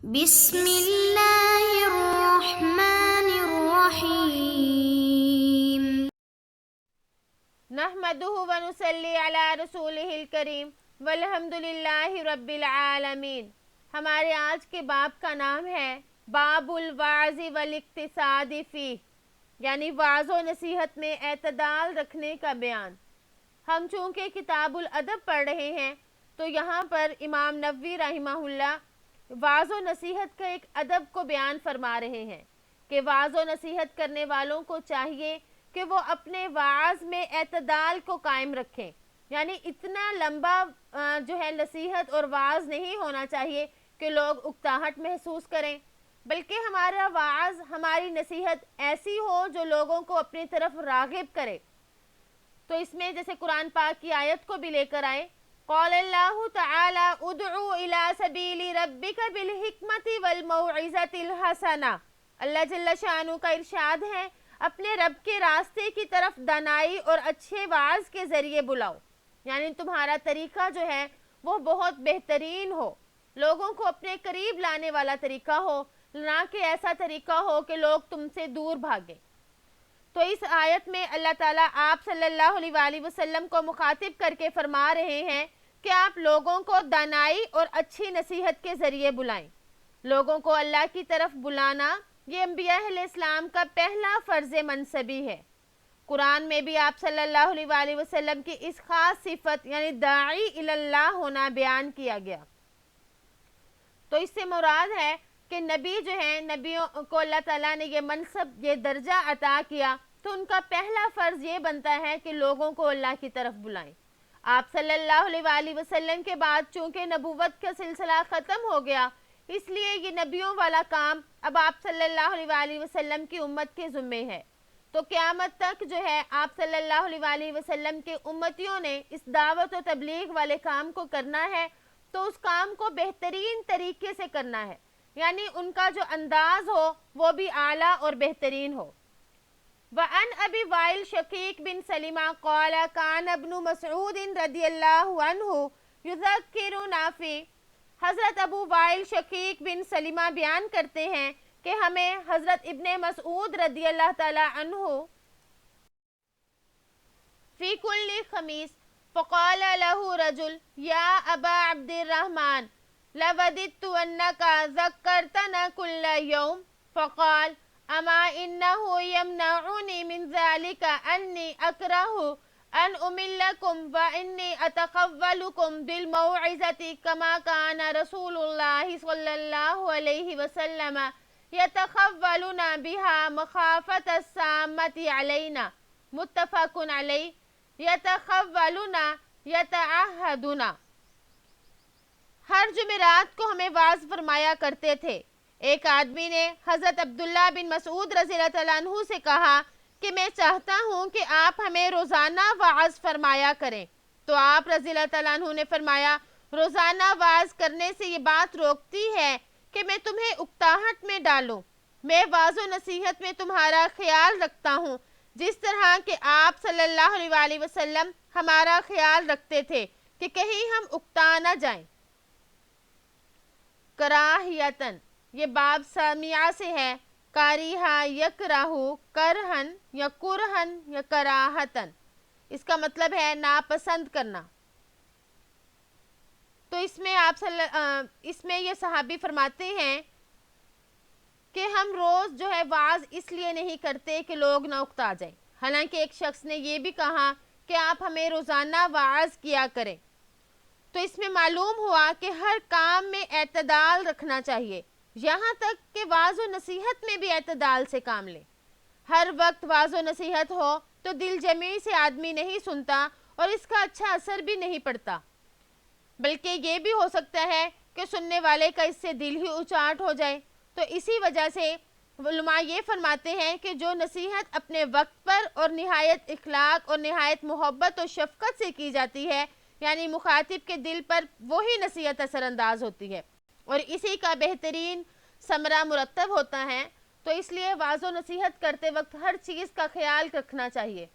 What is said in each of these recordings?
بسم اللہ الرحمن الرحیم نحمدہ ونصلی علی رسولہ الکریم والحمد للہ رب العالمین۔ ہمارے آج کے باب کا نام ہے باب الوعظ والاقتصاد فیہ، یعنی وعظ و نصیحت میں اعتدال رکھنے کا بیان۔ ہم چونکہ کتاب الادب پڑھ رہے ہیں تو یہاں پر امام نووی رحمہ اللہ وعظ و نصیحت کا ایک ادب کو بیان فرما رہے ہیں کہ وعظ و نصیحت کرنے والوں کو چاہیے کہ وہ اپنے وعظ میں اعتدال کو قائم رکھیں، یعنی اتنا لمبا جو ہے نصیحت اور وعظ نہیں ہونا چاہیے کہ لوگ اکتاہٹ محسوس کریں، بلکہ ہمارا وعظ، ہماری نصیحت ایسی ہو جو لوگوں کو اپنی طرف راغب کرے۔ تو اس میں جیسے قرآن پاک کی آیت کو بھی لے کر آئے، قال اللہ تعالی ادعو الی سبیل ربک بالحکمت والموعظۃ الحسنہ۔ اللہ جل شانہ کا ارشاد ہے، اپنے رب کے راستے کی طرف دانائی اور اچھے وعظ کے ذریعے بلاؤ، یعنی تمہارا طریقہ جو ہے وہ بہت بہترین ہو، لوگوں کو اپنے قریب لانے والا طریقہ ہو، نہ کہ ایسا طریقہ ہو کہ لوگ تم سے دور بھاگیں۔ تو اس آیت میں اللہ تعالیٰ آپ صلی اللہ علیہ وآلہ وسلم کو مخاطب کر کے فرما رہے ہیں کہ آپ لوگوں کو دانائی اور اچھی نصیحت کے ذریعے بلائیں۔ لوگوں کو اللہ کی طرف بلانا یہ انبیاء علیہ السلام کا پہلا فرض منصبی ہے۔ قرآن میں بھی آپ صلی اللہ علیہ وآلہ وسلم کی اس خاص صفت یعنی داعی الی اللہ ہونا بیان کیا گیا۔ تو اس سے مراد ہے کہ نبی جو ہیں، نبیوں کو اللہ تعالیٰ نے یہ منصب، یہ درجہ عطا کیا تو ان کا پہلا فرض یہ بنتا ہے کہ لوگوں کو اللہ کی طرف بلائیں۔ آپ صلی اللہ علیہ وآلہ وسلم کے بعد چونکہ نبوت کا سلسلہ ختم ہو گیا، اس لیے یہ نبیوں والا کام اب آپ صلی اللہ علیہ وآلہ وسلم کی امت کے ذمے ہے۔ تو قیامت تک جو ہے آپ صلی اللہ علیہ وآلہ وسلم کے امتیوں نے اس دعوت و تبلیغ والے کام کو کرنا ہے، تو اس کام کو بہترین طریقے سے کرنا ہے، یعنی ان کا جو انداز ہو وہ بھی اعلیٰ اور بہترین ہو۔ وَعَنْ أَبِي وَائِلٍ شَقِيقٍ بِنْ سَلِمَةَ قَالَ كَانَ ابْنُ مَسْعُودٍ رضی اللہ عنہ يُذَكِّرُنَا فِي۔ حضرت ابو وائل شقیق بن سلمہ بیان کرتے ہیں کہ ہمیں حضرت ابن مسعود رضی اللہ تعالی عنہ فی کل خمیس فقال له رجل یا ابا عبد الرحمن لوددت انك ذکرتنا كل يوم فقال اما انه يمنعني من ذلك انی اکرہ ان املکم وانی اتقولکم بالموعظة كما كان رسول اللہ صلی اللہ علیہ وسلم یتقولنا بها مخافة السامة علینا متفق علیہ۔ یتقولنا یتعہدنا، ہر جمعرات کو ہمیں وعظ فرمایا کرتے تھے۔ ایک آدمی نے حضرت عبداللہ بن مسعود رضی اللہ تعالیٰ عنہ سے کہا کہ میں چاہتا ہوں کہ آپ ہمیں روزانہ وعظ فرمایا کریں، تو آپ رضی اللہ تعالیٰ عنہ نے فرمایا، روزانہ وعظ کرنے سے یہ بات روکتی ہے کہ میں تمہیں اکتاہٹ میں ڈالوں۔ میں وعظ و نصیحت میں تمہارا خیال رکھتا ہوں جس طرح کہ آپ صلی اللہ علیہ وآلہ وسلم ہمارا خیال رکھتے تھے کہ کہیں ہم اکتا نہ جائیں۔ کراہیتن، یہ باب سامیہ سے ہے، کاریہا یکراہو، کرہن یا کرہن یا کراہتن، اس کا مطلب ہے ناپسند کرنا۔ تو اس میں یہ صحابی فرماتے ہیں کہ ہم روز جو ہے وعظ اس لیے نہیں کرتے کہ لوگ نہ اکتا جائیں، حالانکہ ایک شخص نے یہ بھی کہا کہ آپ ہمیں روزانہ وعظ کیا کریں۔ تو اس میں معلوم ہوا کہ ہر کام میں اعتدال رکھنا چاہیے، یہاں تک کہ وعظ و نصیحت میں بھی اعتدال سے کام لیں۔ ہر وقت وعظ و نصیحت ہو تو دل جمعی سے آدمی نہیں سنتا اور اس کا اچھا اثر بھی نہیں پڑتا، بلکہ یہ بھی ہو سکتا ہے کہ سننے والے کا اس سے دل ہی اچاٹ ہو جائے۔ تو اسی وجہ سے علماء یہ فرماتے ہیں کہ جو نصیحت اپنے وقت پر اور نہایت اخلاق اور نہایت محبت و شفقت سے کی جاتی ہے، یعنی مخاطب کے دل پر وہی نصیحت اثر انداز ہوتی ہے اور اسی کا بہترین ثمرہ مرتب ہوتا ہے۔ تو اس لیے وعظ و نصیحت کرتے وقت ہر چیز کا خیال رکھنا چاہیے۔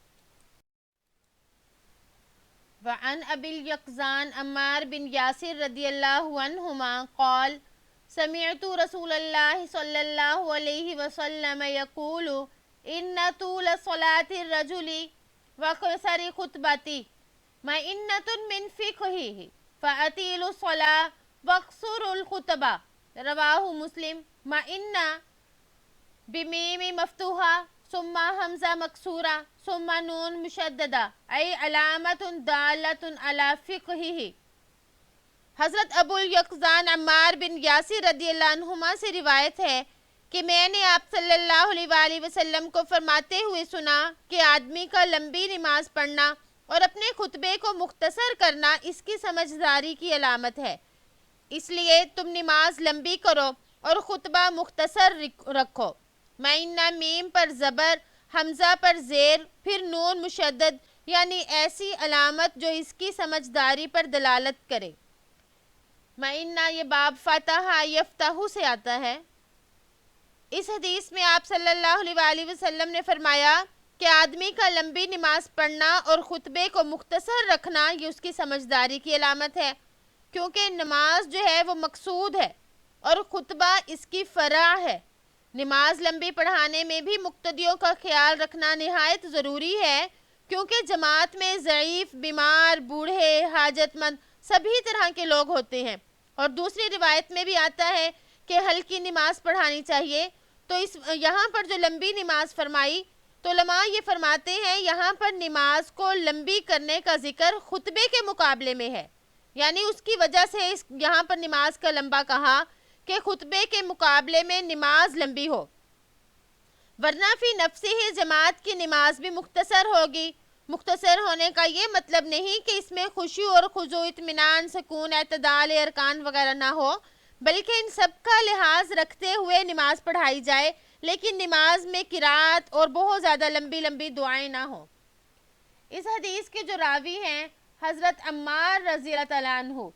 وعن ابی الیقظان عمار بن یاسر رضی اللہ عنہما قال سمعت رسول اللہ صلی اللہ علیہ وسلم یقول ان طول صلاة الرجل وقصر خطبتی مئنۃ من فقہہ فاطیل الصلاة واقصر الخطبہ رواہ مسلم مئنہ بمیم مفتوحہ ثم حمزہ مکسورہ ثم نون مشددہ ای علامت دالۃ علی فقہہ۔ حضرت ابو الیقظان عمار بن یاسر رضی اللہ عنہما سے روایت ہے کہ میں نے آپ صلی اللہ علیہ وآلہ وسلم کو فرماتے ہوئے سنا کہ آدمی کا لمبی نماز پڑھنا اور اپنے خطبے کو مختصر کرنا اس کی سمجھداری کی علامت ہے، اس لیے تم نماز لمبی کرو اور خطبہ مختصر رکھو۔ معنی میم پر زبر، حمزہ پر زیر، پھر نون مشدد، یعنی ایسی علامت جو اس کی سمجھداری پر دلالت کرے۔ معنی یہ باب فتح یفتح سے آتا ہے۔ اس حدیث میں آپ صلی اللہ علیہ وآلہ وسلم نے فرمایا کہ آدمی کا لمبی نماز پڑھنا اور خطبے کو مختصر رکھنا یہ اس کی سمجھداری کی علامت ہے، کیونکہ نماز جو ہے وہ مقصود ہے اور خطبہ اس کی فرع ہے۔ نماز لمبی پڑھانے میں بھی مقتدیوں کا خیال رکھنا نہایت ضروری ہے، کیونکہ جماعت میں ضعیف، بیمار، بوڑھے، حاجت مند سبھی طرح کے لوگ ہوتے ہیں، اور دوسری روایت میں بھی آتا ہے کہ ہلکی نماز پڑھانی چاہیے۔ تو یہاں پر جو لمبی نماز فرمائی تو علماء یہ فرماتے ہیں یہاں پر نماز کو لمبی کرنے کا ذکر خطبے کے مقابلے میں ہے، یعنی اس کی وجہ سے یہاں پر نماز کا لمبا کہا کہ خطبے کے مقابلے میں نماز لمبی ہو، ورنہ فی نفسہ ہی جماعت کی نماز بھی مختصر ہوگی۔ مختصر ہونے کا یہ مطلب نہیں کہ اس میں خشوع اور خضوع، اطمینان، سکون، اعتدال ارکان وغیرہ نہ ہو، بلکہ ان سب کا لحاظ رکھتے ہوئے نماز پڑھائی جائے، لیکن نماز میں قرات اور بہت زیادہ لمبی لمبی دعائیں نہ ہوں۔ اس حدیث کے جو راوی ہیں حضرت عمار رضی اللہ تعالیٰ عنہ،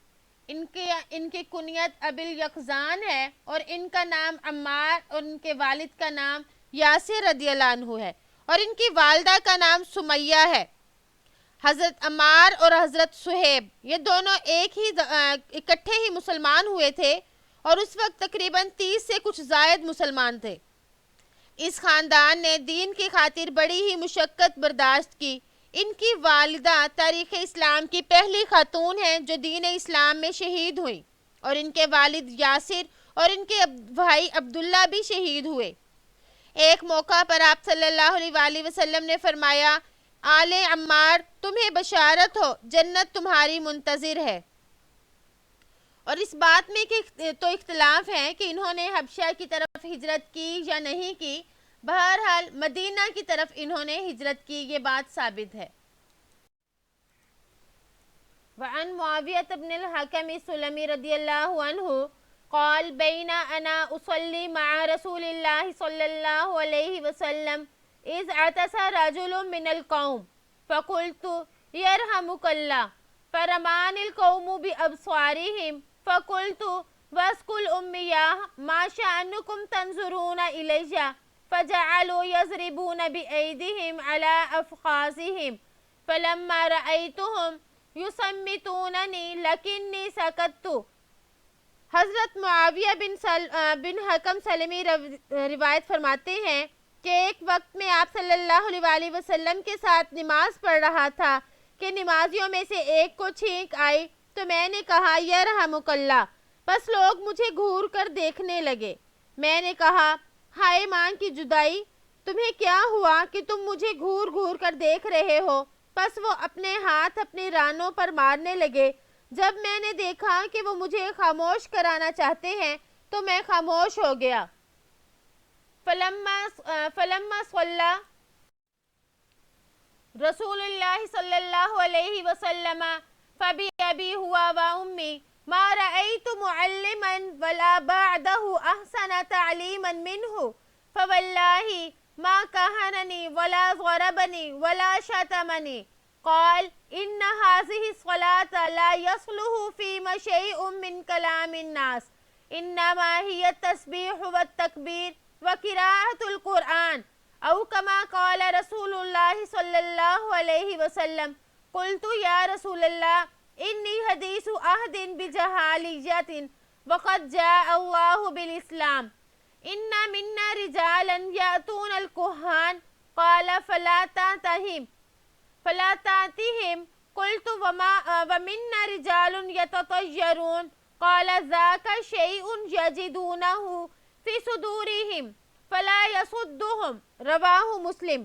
ان کی کنیت ابو الیقظان ہے اور ان کا نام عمار اور ان کے والد کا نام یاسر رضی اللہ عنہ ہے، اور ان کی والدہ کا نام سمیہ ہے۔ حضرت عمار اور حضرت صہیب یہ دونوں اکٹھے ہی مسلمان ہوئے تھے، اور اس وقت تقریباً 30 سے کچھ زائد مسلمان تھے۔ اس خاندان نے دین کی خاطر بڑی ہی مشقت برداشت کی۔ ان کی والدہ تاریخ اسلام کی پہلی خاتون ہیں جو دین اسلام میں شہید ہوئیں، اور ان کے والد یاسر اور ان کے بھائی عبداللہ بھی شہید ہوئے۔ ایک موقع پر آپ صلی اللہ علیہ وآلہ وسلم نے فرمایا، آل عمار تمہیں بشارت ہو، جنت تمہاری منتظر ہے۔ اور اس بات میں تو اختلاف ہے کہ انہوں نے حبشہ کی طرف ہجرت کی یا نہیں کی، بہرحال مدینہ کی طرف انہوں نے ہجرت کی، یہ بات ثابت ہے۔ وعن معاویہ بن الحکم السلمی رضی اللہ عنہ قال بین انا اصلی مع رسول اللہ صلی اللہ علیہ وسلم اذ عطس رجل من القوم فقلت یرحمک اللہ فرمان القوم بابصارهم فقلت واسق الأمیہ ما شأنکم تنظرون الی فجعلوا یضربون بأیدیہم علی افخاذہم فلما رأیتہم یصمتوننی لکنی سکتت۔ حضرت معاویہ بن حکم سلمی روایت فرماتے ہیں کہ ایک وقت میں آپ صلی اللہ علیہ وآلہ وسلم کے ساتھ نماز پڑھ رہا تھا کہ نمازیوں میں سے ایک کو چھینک آئی، تو میں نے کہا یرحمک اللہ، بس لوگ مجھے گھور کر دیکھنے لگے۔ میں نے کہا ہائے ماں کی جدائی، تمہیں کیا ہوا کہ تم مجھے گھور گھور کر دیکھ رہے ہو؟ پس وہ اپنے ہاتھ اپنے رانوں پر مارنے لگے۔ جب میں نے دیکھا کہ وہ مجھے خاموش کرانا چاہتے ہیں تو میں خاموش ہو گیا۔ فلما صلی رسول اللہ صلی اللہ علیہ وسلم فبی ابی ہوا و امی ما رأیت معلما ولا بعدہ احسن تعلیما منہ فواللہ ما کہننی ولا ضربنی ولا شتمنی قال ان هذه الصلاة لا يصلح فيما شيء من كلام الناس انما هي التسبيح والتكبير وقراءة القرآن او كما قال رسول الله صلى الله عليه وسلم۔ قلت يا رسول الله إني حديث عهد بجهالية وقد جاء الله بالإسلام إن منا رجالا يأتون الكهان قال فلا تأتهم قلت ومنا رجال يتطيرون قال ذاك شيء يجدونه في صدورهم فلا يصدهم رواہ مسلم۔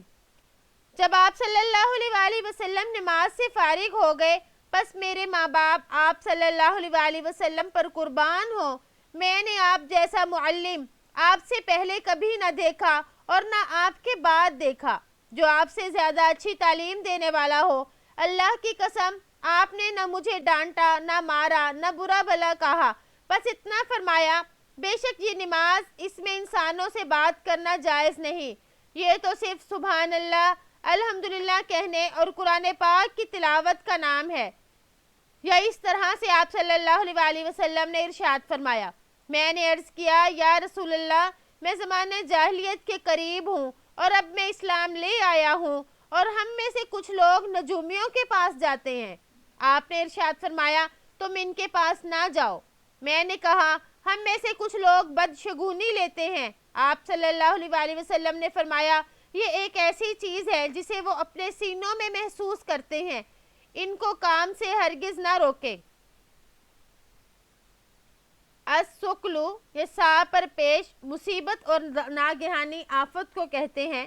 جب آپ صلی اللہ علیہ وسلم نماز سے فارغ ہو گئے، پس میرے ماں باپ آپ صلی اللہ علیہ وسلم پر قربان ہو، میں نے آپ جیسا معلم آپ سے پہلے کبھی نہ دیکھا اور نہ آپ کے بعد دیکھا جو آپ سے زیادہ اچھی تعلیم دینے والا ہو۔ اللہ کی قسم آپ نے نہ مجھے ڈانٹا، نہ مارا، نہ برا بھلا کہا، بس اتنا فرمایا بے شک یہ نماز، اس میں انسانوں سے بات کرنا جائز نہیں، یہ تو صرف سبحان اللہ الحمدللہ کہنے اور قرآن پاک کی تلاوت کا نام ہے۔ یا اس طرح سے آپ صلی اللہ علیہ وسلم نے ارشاد فرمایا۔ میں نے عرض کیا یا رسول اللہ، میں زمانہ جاہلیت کے قریب ہوں اور اب میں اسلام لے آیا ہوں، اور ہم میں سے کچھ لوگ نجومیوں کے پاس جاتے ہیں۔ آپ نے ارشاد فرمایا تم ان کے پاس نہ جاؤ۔ میں نے کہا ہم میں سے کچھ لوگ بدشگونی لیتے ہیں۔ آپ صلی اللہ علیہ وسلم نے فرمایا یہ ایک ایسی چیز ہے جسے وہ اپنے سینوں میں محسوس کرتے ہیں، ان کو کام سے ہرگز نہ روکے۔ السکلو یہ سا پر پیش مصیبت اور ناگہانی آفت کو کہتے ہیں،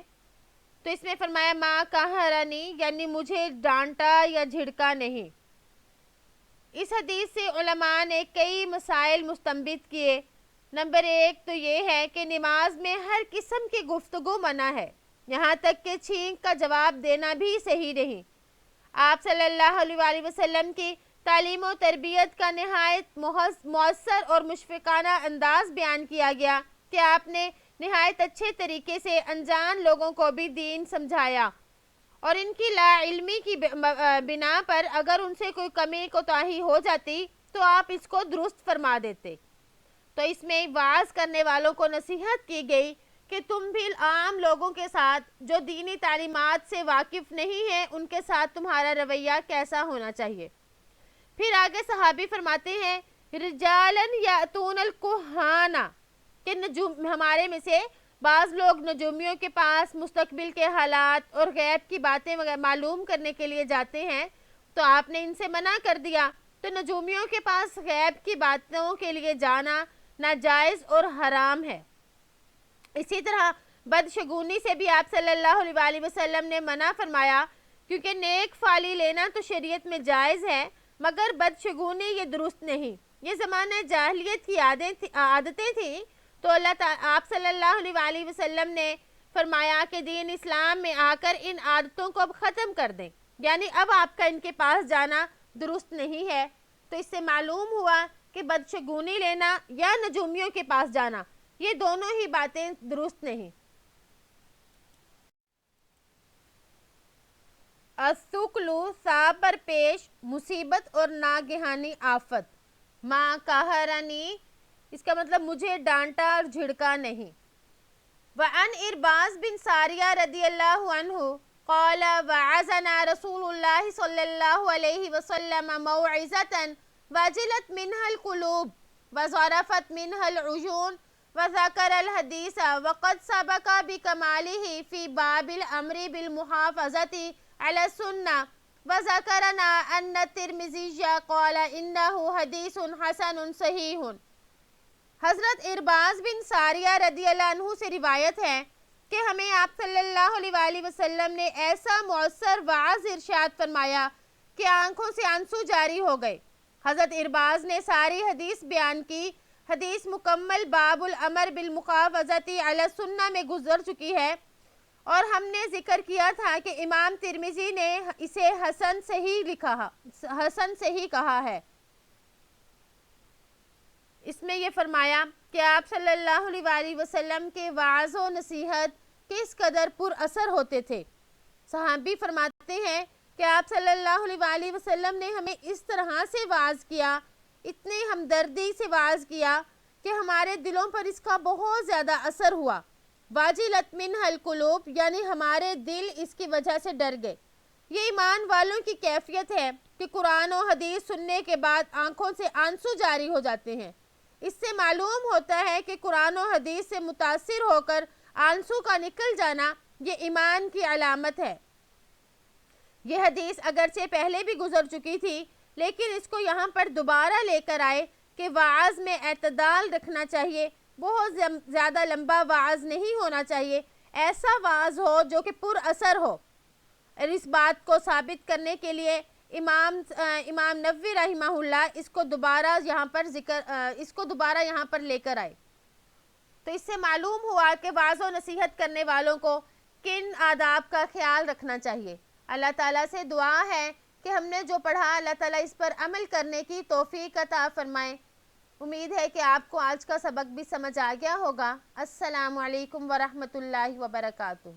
تو اس میں فرمایا ما قہرنی یعنی مجھے ڈانٹا یا جھڑکا نہیں۔ اس حدیث سے علماء نے کئی مسائل مستنبط کیے۔ نمبر 1 تو یہ ہے کہ نماز میں ہر قسم کی گفتگو منع ہے، یہاں تک کہ چھینک کا جواب دینا بھی صحیح نہیں۔ آپ صلی اللہ علیہ وسلم کی تعلیم و تربیت کا نہایت مؤثر اور مشفقانہ انداز بیان کیا گیا کہ آپ نے نہایت اچھے طریقے سے انجان لوگوں کو بھی دین سمجھایا، اور ان کی لا علمی کی بنا پر اگر ان سے کوئی کمی کوتاہی ہو جاتی تو آپ اس کو درست فرما دیتے۔ تو اس میں وعظ کرنے والوں کو نصیحت کی گئی کہ تم بھی عام لوگوں کے ساتھ جو دینی تعلیمات سے واقف نہیں ہیں ان کے ساتھ تمہارا رویہ کیسا ہونا چاہیے۔ پھر آگے صحابی فرماتے ہیں رجالن یاتون الکہانا کہ ہمارے میں سے بعض لوگ نجومیوں کے پاس مستقبل کے حالات اور غیب کی باتیں معلوم کرنے کے لیے جاتے ہیں، تو آپ نے ان سے منع کر دیا۔ تو نجومیوں کے پاس غیب کی باتوں کے لیے جانا ناجائز اور حرام ہے۔ اسی طرح بدشگونی سے بھی آپ صلی اللہ علیہ وسلم نے منع فرمایا، کیونکہ نیک فالی لینا تو شریعت میں جائز ہے مگر بدشگونی یہ درست نہیں۔ یہ زمانہ جاہلیت کی عادتیں تھیں، تو آپ صلی اللہ علیہ وسلم نے فرمایا کہ دین اسلام میں آ کر ان عادتوں کو اب ختم کر دیں، یعنی اب آپ کا ان کے پاس جانا درست نہیں ہے۔ تو اس سے معلوم ہوا کہ بدشگونی لینا یا نجومیوں کے پاس جانا یہ دونوں ہی باتیں درست نہیں۔ السکلو سا پر پیش مصیبت اور ناگہانی آفت، ما قہرنی اس کا مطلب مجھے ڈانٹا اور جھڑکا نہیں۔ وعن ارباز بن ساریہ رضی اللہ عنہ قال وعظنا رسول اللہ صلی اللہ علیہ وسلم موعظة وجلت منها القلوب وظرفت منها العيون وذكر الحديث وقد سبق بكماله في باب الأمر بالمحافظة على السنة وذكرنا أن الترمذي قال إنه حديث حسن صحيح۔ حضرت ارباز بن ساریہ رضی اللہ عنہ سے روایت ہے کہ ہمیں آپ صلی اللہ علیہ وسلم نے ایسا مؤثر وعظ ارشاد فرمایا کہ آنکھوں سے آنسو جاری ہو گئے۔ حضرت ارباز نے ساری حدیث بیان کی۔ حدیث مکمل باب الامر بالمحافظۃ علی السنہ میں گزر چکی ہے، اور ہم نے ذکر کیا تھا کہ امام ترمذی نے اسے حسن صحیح کہا ہے۔ اس میں یہ فرمایا کہ آپ صلی اللہ علیہ وسلم کے وعظ و نصیحت کس قدر پر اثر ہوتے تھے۔ صحابی فرماتے ہیں کہ آپ صلی اللہ علیہ وسلم نے ہمیں اس طرح سے وعظ کیا، اتنے ہمدردی سے وعظ کیا کہ ہمارے دلوں پر اس کا بہت زیادہ اثر ہوا۔ واجلت منها القلوب یعنی ہمارے دل اس کی وجہ سے ڈر گئے۔ یہ ایمان والوں کی کیفیت ہے کہ قرآن و حدیث سننے کے بعد آنکھوں سے آنسو جاری ہو جاتے ہیں۔ اس سے معلوم ہوتا ہے کہ قرآن و حدیث سے متاثر ہو کر آنسو کا نکل جانا یہ ایمان کی علامت ہے۔ یہ حدیث اگرچہ پہلے بھی گزر چکی تھی، لیکن اس کو یہاں پر دوبارہ لے کر آئے کہ وعظ میں اعتدال رکھنا چاہیے، بہت زیادہ لمبا وعظ نہیں ہونا چاہیے، ایسا وعظ ہو جو کہ پر اثر ہو۔ اور اس بات کو ثابت کرنے کے لیے امام نووی رحمہ اللہ اس کو دوبارہ یہاں پر لے کر آئے۔ تو اس سے معلوم ہوا کہ وعظ و نصیحت کرنے والوں کو کن آداب کا خیال رکھنا چاہیے۔ اللہ تعالیٰ سے دعا ہے کہ ہم نے جو پڑھا اللہ تعالیٰ اس پر عمل کرنے کی توفیق عطا فرمائے۔ امید ہے کہ آپ کو آج کا سبق بھی سمجھ آ گیا ہوگا۔ السلام علیکم ورحمۃ اللہ وبرکاتہ۔